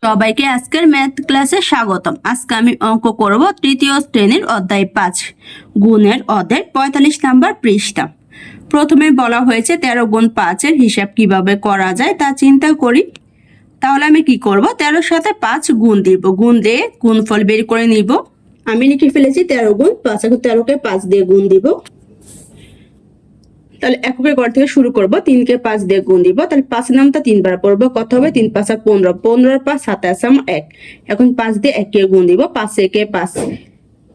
সবাইকে আজকের ম্যাথ ক্লাসে স্বাগতম। আজকে আমি অঙ্ক করব তৃতীয় শ্রেণীর অধ্যায় 5 গুণের অধ্যায় 45 নাম্বার পৃষ্ঠা। প্রথমে বলা হয়েছে 13 গুণ 5 এর হিসাব কিভাবে করা যায় তা চিন্তা করি। তাহলে আমি কি করব, 13 সাথে 5 গুণ দিব, গুণ দিয়ে গুণফল বের করে নিব। আমি লিখে ফেলেছি 13 গুণ 5, এখন 13 কে 5 দিয়ে গুণ দিব। তাহলে এককের ঘর থেকে শুরু করব, 3 কে 5 দিয়ে গুণ দিব। তাহলে 5 এর নামটা 3 বার পড়বো, কত হবে 3 5 15, 15 আর 5 27 আমার 1। এখন 5 দিয়ে 1 কে গুণ দিব, 5 একে 5,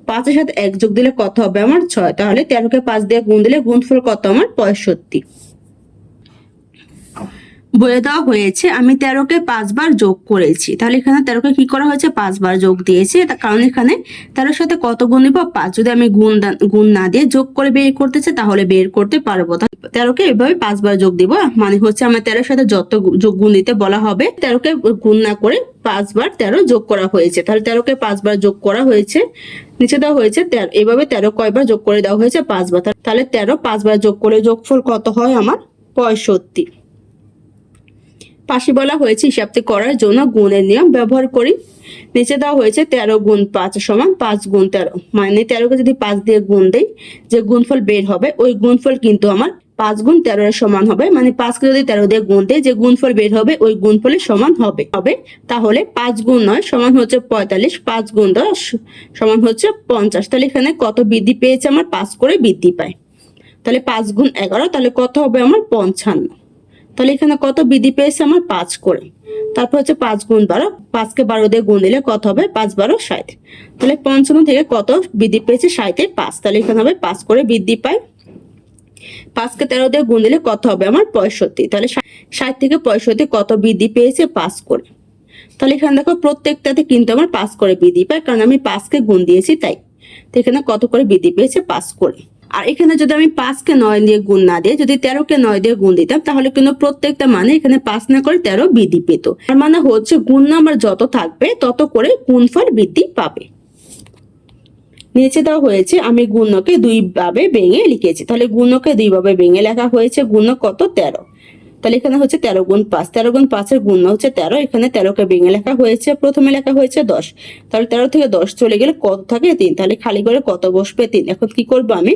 5 এর সাথে 1 যোগ দিলে কত হবে আমার 6। তাহলে 13 কে 5 দিয়ে গুণ দিলে গুণফল কত আমার 65। বলে দেওয়া হয়েছে আমি 13 কে 5 বার যোগ করেছি। তাহলে এখানে 13 কে কি করা হয়েছে 5 বার যোগ দিয়েছি, কারণ এখানে 13 সাথে কত গুণ দিব 5। যদি আমি গুণ না দিয়ে যোগ করে বের করতে চাই তাহলে বের করতে পারবো। 13 কে এভাবে 5 বার যোগ দিব, মানে হচ্ছে আমার 13 সাথে যত যোগ গুণ দিতে বলা হবে 13 কে গুণ না করে 5 বার 13 যোগ করা হয়েছে। তাহলে 13 কে 5 বার যোগ করা হয়েছে, নিচে দেওয়া হয়েছে এভাবে 13 কয়বার যোগ করে দেওয়া হয়েছে 5 বার। তাহলে 13 5 বার যোগ করে যোগফল কত হয় আমার 65। পাশে বলা হয়েছে হিসাবটি করার জন্য গুণের নিয়ম ব্যবহার করি। নিচে দেওয়া হয়েছে 13 গুণ 5 সমান 5 গুণ 13, মানে 13 কে যদি 5 দিয়ে গুণ দেই যে গুণফল বের হবে ওই গুণফল কিন্তু আমার 5 গুণ 13 এর সমান হবে। মানে 5 কে যদি 13 দিয়ে গুণ দেই যে গুণফল বের হবে ওই গুণফলের সমান হবে। তাহলে 5 গুণ 9 সমান হচ্ছে 45, 5 গুণ 10 সমান হচ্ছে 50। তাহলে এখানে কত বৃদ্ধি পেয়েছে আমার 5 করে বৃদ্ধি পায়। তাহলে 5 গুণ 11, তাহলে কত হবে আমার 55। তাহলে এখানে কত বৃদ্ধি পেয়েছে আমার 5 করে। তারপর হচ্ছে 5 গুণ 12, 5 কে 12 দিয়ে গুণ দিলে কত হবে 5 12 60। তাহলে 55 থেকে কত বৃদ্ধি পেয়েছে 60 এর 5, তাহলে এখানে হবে 5 করে বৃদ্ধি পায়। 5 কে 13 দিয়ে গুণ দিলে কত হবে আমার 65। তাহলে 60 থেকে 65 কত বৃদ্ধি পেয়েছে 5 করে। তাহলে এখানে দেখো প্রত্যেকটাতে কিন্তু আমার 5 করে বৃদ্ধি পায়, কারণ আমি 5 কে গুণ দিয়েছি তাই। তো এখানে কত করে বৃদ্ধি পেয়েছে 5 করে। আর এখানে যদি আমি 5 কে 9 দিয়ে গুণ না দিয়ে যদি 13 কে 9 দিয়ে গুণ দিতাম তাহলে কিন্তু প্রত্যেকটা মানে এখানে 5 না করে 13 বৃদ্ধি পেত। তার মানে হচ্ছে গুণ নাম্বার যত থাকবে তত করে গুণফল বৃদ্ধি পাবে। নিচে দেওয়া হয়েছে আমি গুণকে 2 ভাবে ভেঙে লিখেছি। তাহলে গুণকে 2 ভাবে ভেঙে লেখা হয়েছে। গুণ কত 13, তাহলে এখানে হচ্ছে 13 গুণ 5, 13 গুণ 5 এর গুণ হচ্ছে 13। এখানে 13 কে ভেঙে লেখা হয়েছে, প্রথমে লেখা হয়েছে 10। তাহলে 13 থেকে 10 চলে গেলে কত থাকে 3, তাহলে খালি করে কত বসবে 3। এখন কি করব আমি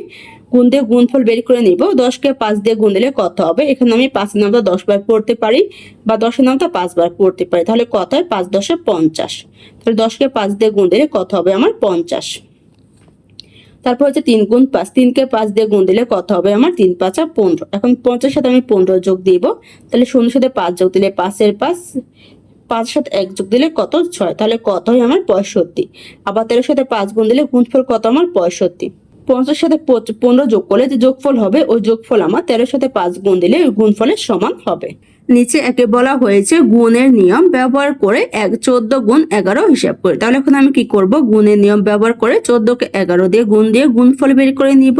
গুণ দিয়ে গুণফল বের করে নিব। 10 কে 5 দিয়ে গুণ দিলে কত হবে, এখানে আমি 5 এর নামটা 10 বার পড়তে পারি বা 10 এর নামটা 5 বার পড়তে পারি। তাহলে কত হয় 5 10 50। তাহলে 10 কে 5 দিয়ে গুণ দিলে কত হবে আমার 50। তারপর হচ্ছে 3 গুণ 5, 3 কে 5 দিয়ে গুণ দিলে কত হবে আমার 3 5 15। এখন 50 সাথে আমি 15 যোগ দিব, তাহলে 0 সাথে 5 যোগ দিলে 5 এর 5, 5 সাথে 1 যোগ দিলে কত 6, তাহলে কত হয় আমার 65। আবার 13 সাথে 5 গুণ দিলে গুণফল কত আমার 65। 50 সাথে 15 যোগ করলে যে যোগফল হবে ওই যোগফল আমার 13 সাথে 5 গুণ দিলে ওই গুণফলের সমান হবে। নিচে একে বলা হয়েছে গুণের নিয়ম ব্যবহার করে 14 গুণ 11 হিসাব করে। তাহলে এখন আমি কি করব, গুণের নিয়ম ব্যবহার করে 14 কে 11 দিয়ে গুণ দিয়ে গুণফল বের করে নিব।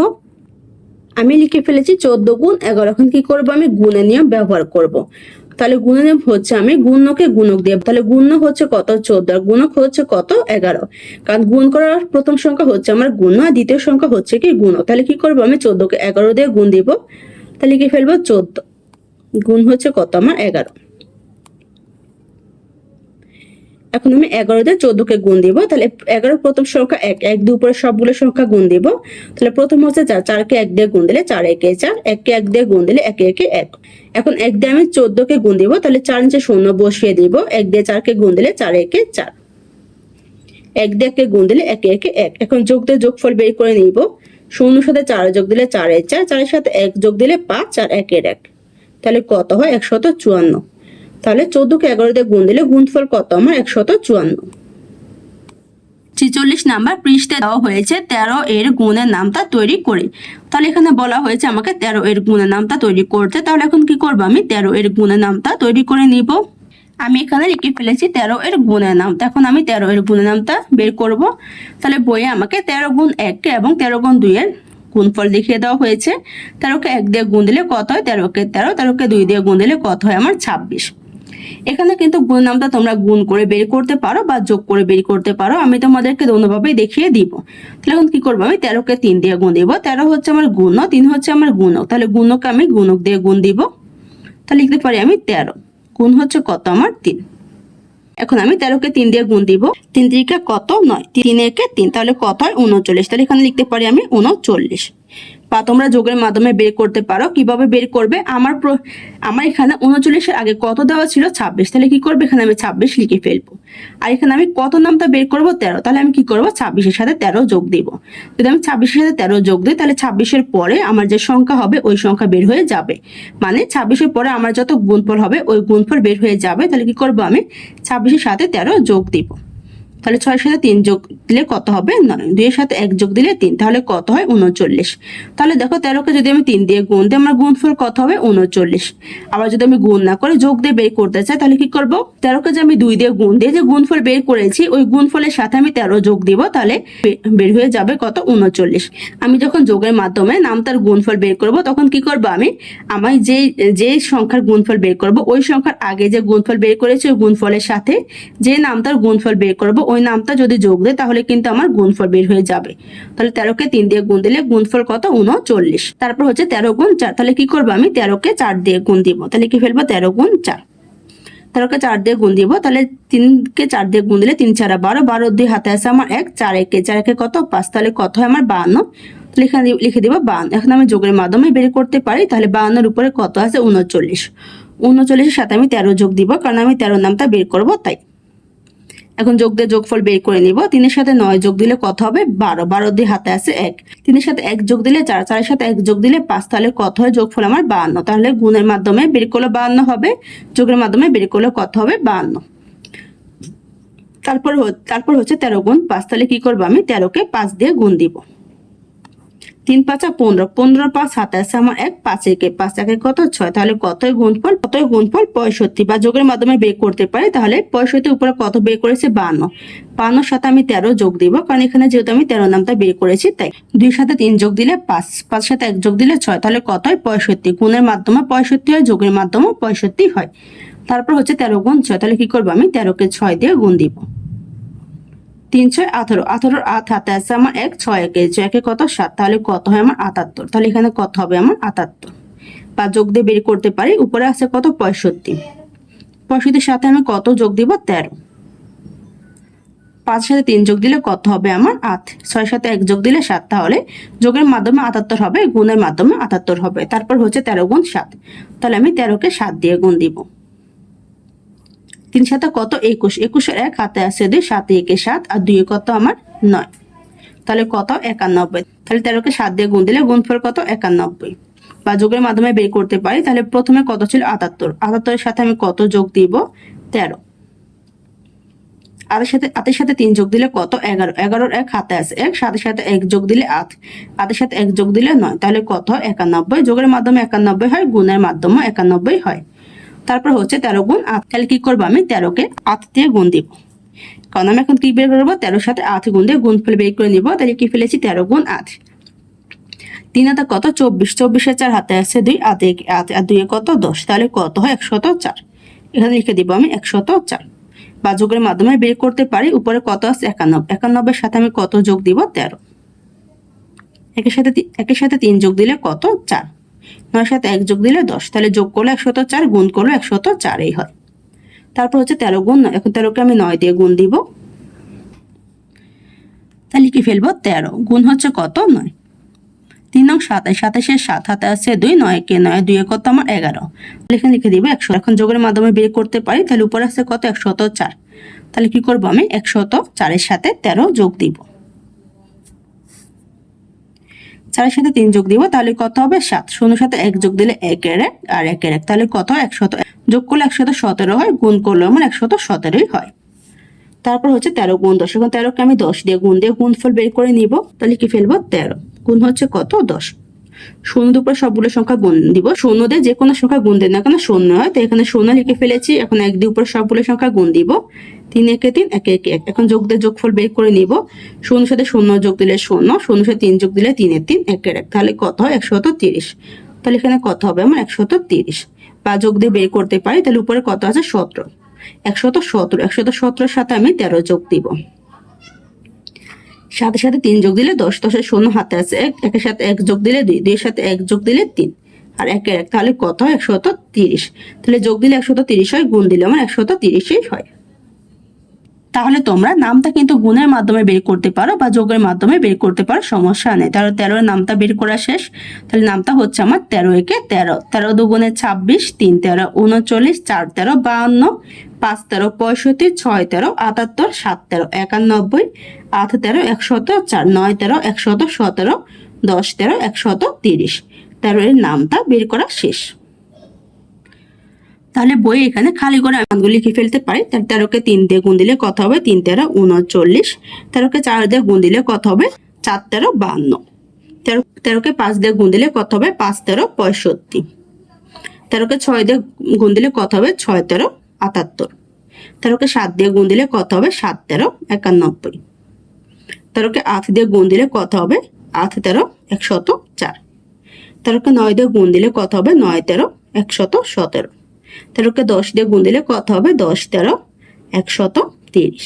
আমি লিখে ফেলেছি 14 গুণ 11। এখন কি করব, আমি গুণের নিয়ম ব্যবহার করব। তাহলে গুণের নিয়ম হচ্ছে আমি গুণকে গুণক দিয়ে, তাহলে গুণ হচ্ছে কত 14 আর গুণক হচ্ছে কত 11। কারণ গুণ করার প্রথম সংখ্যা হচ্ছে আমার গুণ আর দ্বিতীয় সংখ্যা হচ্ছে কি গুণক। তাহলে কি করব, আমি 14 কে 11 দিয়ে গুণ দিব। তাহলে লিখে ফেলবো 14 গুণ হচ্ছে কত আমার 11। এখন আমি 11 দিয়ে 14 কে গুণ দিব। তাহলে 11 প্রথম সংখ্যা 1, 1 দিয়ে উপরে সবগুলো সংখ্যা গুণ দিব। তাহলে প্রথম হচ্ছে 4, 4 কে 1 দিয়ে গুণ দিলে 4 একে 4, 1 কে 1 দিয়ে গুণ দিলে 1 একে 1। এখন 1 দিয়ে আমি 14 কে গুণ দিব, তাহলে 4 নিচে 0 বসিয়ে দিব। 1 দিয়ে 4 কে গুণ দিলে 4 একে 4, 1 দিয়ে 1 কে গুণ দিলে 1 একে 1। এখন যোগ দিয়ে যোগফল বের করে নিব। 0 সাথে 4 যোগ দিলে 4 এর 4, 4 এর সাথে 1 যোগ দিলে 5 আর 1 এর 1, তাহলে কত হয় 154। তাহলে 14 কে 11 দিয়ে গুণ দিলে গুণফল কত আমার 154। 46 নাম্বার পৃষ্ঠায় দেওয়া হয়েছে 13 এর গুণের নামটা তৈরি করে। তাহলে এখানে বলা হয়েছে আমাকে 13 এর গুণের নামটা তৈরি করতে। তাহলে এখন কি করব, আমি 13 এর গুণের নামটা তৈরি করে নিব। আমি এখানে লিখে ফেলেছি 13 এর গুণের নামটা। এখন আমি 13 এর গুণের নামটা বের করব। তাহলে বইয়ে আমাকে 13 গুণ 1 এবং 13 গুণ 2 এর গুণফল দেখিয়ে দেওয়া হয়েছে। 13 কে 1 দিয়ে গুণ দিলে কত হয় 13 কে 13, 13 কে 2 দিয়ে গুণ দিলে কত হয় আমার 26। এখানে কিন্তু গুণ নামটা তোমরা গুণ করে বের করতে পারো বা যোগ করে বের করতে পারো, আমি তোমাদেরকে দোনোভাবেই দেখিয়ে দিব। তাহলে এখন কি করবো, আমি 13 কে 3 দিয়ে গুণ দিব। 13 হচ্ছে আমার গুণ, 3 হচ্ছে আমার গুণক। তাহলে গুণকে আমি গুণক দিয়ে গুণ দিব। তাহলে লিখতে পারি আমি 13 গুণ হচ্ছে কত আমার 3। এখন আমি 13 কে 3 দিয়ে গুণ দিব। 3 3 কত 9, 3 1 3, তাহলে কত হয় 39। তাহলে এখানে লিখতে পারি আমি 39। বা তোমরা যোগের মাধ্যমে বের করতে পারো। কিভাবে বের করবে, আমার এখানে 39-এর আগে কত দেওয়া ছিল 26, তাহলে কি করবে এখানে আমি 26 লিখে ফেলবো। আর এখানে আমি কত নামটা বের করব 13, তাহলে আমি কি করব 26-এর সাথে 13 যোগ দিব। যদি আমি 26-এর সাথে 13 যোগ দিই তাহলে 26-এর পরে আমার যে সংখ্যা হবে ওই সংখ্যা বের হয়ে যাবে। মানে 26-এর পরে আমার যত গুণফল হবে ওই গুণফল বের হয়ে যাবে। তাহলে কি করব আমি 26-এর সাথে 13 যোগ দিব। তাহলে 6-এর সাথে 3 যোগ দিলে কত হবে 9, 2-এর সাথে 1 যোগ দিলে 3, তাহলে কত হয় 39। তাহলে দেখো 13-কে যদি আমি 3 দিয়ে গুণ দিই আমার গুণফল কত হবে 39। আবার যদি আমি গুণ না করে যোগ দিয়ে বের করতে চাই তাহলে কি করব, 13-কে যে আমি 2 দিয়ে গুণ দিয়ে যে গুণফল বের করেছি ওই গুণফলের সাথে আমি 13 যোগ দিব, তাহলে বের হয়ে যাবে কত 39। আমি যখন যোগের মাধ্যমে নামতার গুণফল বের করব তখন কি করব, আমি যে সংখ্যার গুণফল বের করব ওই সংখ্যার আগে যে গুণফল বের করেছি ওই গুণফলের সাথে যে নামতার গুণফল বের করব ওই নামটা যদি যোগ দেয় তাহলে কিন্তু আমার গুণফল বের হয়ে যাবে। তাহলে 13-কে 3 দিয়ে গুণ দিলে গুণফল কত 39। তারপর হচ্ছে 13 গুণ 4, তাহলে কি করবো আমি 13-কে 4 দিয়ে গুণ দিব। তাহলে কি ফেলবো 13 গুণ 4, 13-কে 4 দিয়ে গুণ দিব। তাহলে 3-কে 4 দিয়ে গুণ দিলে 3 4 12, 12 দিয়ে হাতে আছে আমার 1, 4 1 কত 5, তাহলে কত হয় আমার 52। তাহলে এখানে লিখে দিব 52। এখন আমি যোগের মাধ্যমে বের করতে পারি। তাহলে 52-এর উপরে কত আছে 39, 39-এর সাথে আমি 13 যোগ দিব, কারণ আমি 13 নামটা বের করব তাই। এখন যোগ দিয়ে যোগফল বের করে নিব। 3-এর সাথে 9 যোগ দিলে কত হবে 12, 12 দিয়ে হাতে আছে 1, 3-এর সাথে 1 যোগ দিলে 4, 4-এর সাথে 1 যোগ দিলে 5, তাহলে কত হয় যোগফল আমার 52। তাহলে গুণের মাধ্যমে বের করলে 52 হবে, যোগের মাধ্যমে বের করলে কত হবে 52। তারপর হচ্ছে 13 গুণ 5, তাহলে কি করবো আমি 13-কে 5 দিয়ে গুণ দিব। 3 5 15, 15 5 হাতে আছে আমার 1, 5 1 কত 6, তাহলে কতই গুণফল 65। বা যোগের মাধ্যমে বের করতে পারি। তাহলে 65 উপরে কত বের করেছে 52, 52-এর সাথে আমি 13 যোগ দিব, কারণ এখানে যেহেতু আমি 13 নামটা বের করেছি তাই। 2-এর সাথে 3 যোগ দিলে 5, 5-এর সাথে 1 যোগ দিলে 6, তাহলে কত হয় 65। গুণের মাধ্যমে 65 হয়, যোগের মাধ্যমে 65 হয়। তারপর হচ্ছে 13 গুণ 6, তাহলে কি করবো আমি 13-কে 6 দিয়ে গুণ দিব। 3 6 18, 18-এর 8 হাতে আছে আমার 1, 6 1 কত 7, তাহলে কত হয় আমার 78। তাহলে এখানে কত হবে আমার 78। বা যোগ দিয়ে বের করতে পারি। উপরে আছে কত 65, 65-এর সাথে আমি কত যোগ দিব 13, 5-এর সাথে 3 যোগ দিলে কত হবে আমার 8, 6-এর সাথে 1 যোগ দিলে 7, তাহলে যোগের মাধ্যমে 78 হবে, গুণের মাধ্যমে 78 হবে। তারপর হচ্ছে 13 গুণ 7, তাহলে আমি 13-কে 7 দিয়ে গুণ দিব। 3 7 কত 21, 21-এর 1 হাতে আছে 2, 7 1 7, আর 2 কত আমার 9, তাহলে কত 91। তাহলে 13-কে 7 দিয়ে গুণ দিলে গুণফল কত 91। বা যোগের মাধ্যমে বের করতে পারি। তাহলে প্রথমে কত ছিল 78, 78-এর সাথে আমি কত যোগ দিব 13, 8-এর সাথে 3 যোগ দিলে কত 11, 11-এর 1 হাতে আছে 1, 7-এর সাথে 1 যোগ দিলে 8, 8-এর সাথে 1 যোগ দিলে 9, তাহলে কত 91। যোগের মাধ্যমে 91 হয়, গুণের মাধ্যমে 91 হয়। তারপর হচ্ছে 13 গুণ 8, তাহলে কি করবো আমি 13-কে 8 দিয়ে গুণ দিব, কারণ আমি এখন কি বের করবো 13-এর সাথে 8 গুণ দিয়ে গুণফল বের করে নিব। তাহলে কি ফেলেছি 13 গুণ 8, 3 হাতে কত 24, 24-এর 4 হাতে আছে 2, 8 আর 2 কত 10, তাহলে কত হয় 104। এখানে লিখে দিব আমি 104। বা যোগের মাধ্যমে বের করতে পারি। উপরে কত আছে 91, 91-এর সাথে আমি কত যোগ দিব 13, একের সাথে 3 যোগ দিলে কত 4, 9-এর সাথে 1 যোগ দিলে 10, তাহলে যোগ করলে 104, গুণ করলে 104 হয়। তারপর হচ্ছে 13 গুণ 9, এখন 13-কে আমি 9 দিয়ে গুণ দিব। তাহলে কি ফেলবো 13 গুণ হচ্ছে কত 9, 3 নং 27, 27-এর 7 হাতে আছে 2, 9 9, 2 কত আমার 11, এখানে লিখে দিব 100। এখন যোগের মাধ্যমে বের করতে পারি। তাহলে উপরে আছে কত 104, তাহলে কি করবো আমি 104-এর সাথে 13 যোগ দিব, 4-এর সাথে 3 যোগ দিব, তাহলে কত হবে 7, 0-এর সাথে 1 যোগ দিলে 1 এর 1 আর 1 এর 1, তাহলে কত 100, যোগ করলে 117 হয়, গুণ করলে আমার 117 হয়। তারপর হচ্ছে 13 গুণ 10, এখন 13-কে আমি 10 দিয়ে গুণ দিয়ে গুণফল বের করে নিব। তাহলে কি ফেলবো 13 গুণ হচ্ছে কত 10, 0 উপরে সবগুলো সংখ্যা গুণ দিব। 0 দিয়ে যে কোনো সংখ্যা গুণ দেন না কেন 0 হয়, তো এখানে 0 লিখে ফেলেছি। এখন 1 দিয়ে উপরে সবগুলো সংখ্যা গুণ দিব, 3 1 3 1 1 1। এখন যোগ দিয়ে যোগফল বের করে নিব। 0-এর সাথে 0 যোগ দিলে 0, 0-এর সাথে 3 যোগ দিলে 3 3 1 1, তাহলে কত হয় 130। তাহলে এখানে কত হবে আমার 130। বা যোগ দিয়ে বের করতে পারি। তাহলে উপরে কত আছে 17, 117, 117-এর সাথে আমি 13 যোগ দিব। 7-এর সাথে 3 যোগ দিলে 10, 10-এর 0 হাতে আছে 1, 1-এর সাথে 1 যোগ দিলে 2, 2-এর সাথে 1 যোগ দিলে 3 আর 1 এর 1, তাহলে কত হয় 130। তাহলে যোগ দিলে 130 হয়, গুণ দিলে আমার 130 হয়। তাহলে তোমরা নামটা কিন্তু গুণের মাধ্যমে বের করতে পারো বা যোগের মাধ্যমে বের করতে পারো, সমস্যা নেই। তাহলে 13 নামটা বের করা শেষ। তাহলে নামটা হচ্ছে আমার 13 একে 13, 13 দুগুণে 26, 3 13 39, 4 13 52, 5 13 65, 6 13 78, 7 13 91, 8 13 104, 9 13 117, 10 13 130। 13 এর নামটা বের করা শেষ। তাহলে বই এখানে খালি করে মানগুলো লিখে ফেলতে পারি। তাহলে 13 কে 3 দিয়ে গুণ দিলে কত হবে? 3 13 39, 13 কে 4 দিয়ে গুণ দিলে কত হবে? 4 13 52, 13 কে 5 দিয়ে গুণ দিলে কত হবে? 5 13 65, 13 কে 6 দিয়ে গুণ দিলে কত হবে? 6 13 78, 13 কে 7 দিয়ে গুণ দিলে কত হবে? 7 13 91, 13 কে 8 দিয়ে গুণ দিলে কত হবে? 8 13 104, 13 কে 9 দিয়ে গুণ দিলে কত হবে? 9 13 117, 13 কে 10 দিয়ে গুণ দিলে কত হবে? 10 13 130।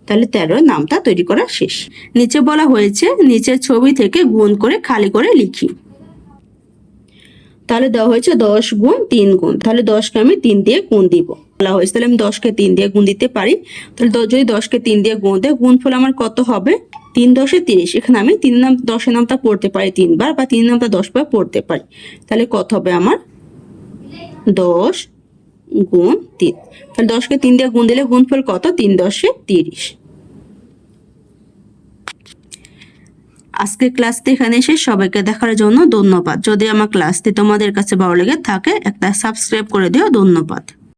তাহলে 13 নামটা তৈরি করা শেষ। নিচে বলা হয়েছে নিচের ছবি থেকে গুণ করে খালি করে লিখি। তাহলে দেওয়া হয়েছে 10 গুণ 3 গুণ, তাহলে 10 কে আমি 3 দিয়ে গুণ দিব বলা হয়েছে। তাহলে আমি 10 কে 3 দিয়ে গুণ দিতে পারি। তাহলে যদি 10 কে 3 দিয়ে গুণ দেয়, গুণফল আমার কত হবে? 3 10 30। এখানে আমি 3 নাম 10 এর নামটা পড়তে পারি 3 বার, বা 3 নামটা 10 বার পড়তে পারি। তাহলে কত হবে আমার? 10 গুণ 3। তাহলে 10 কে 3 দিয়ে গুণ দিলে গুণফল কত? 3 10 30। আজকের ক্লাসটি এখানে শেষ। সবাইকে দেখার জন্য ধন্যবাদ। যদি আমার ক্লাসটি তোমাদের কাছে ভালো লেগে থাকে একটা সাবস্ক্রাইব করে দিও। ধন্যবাদ।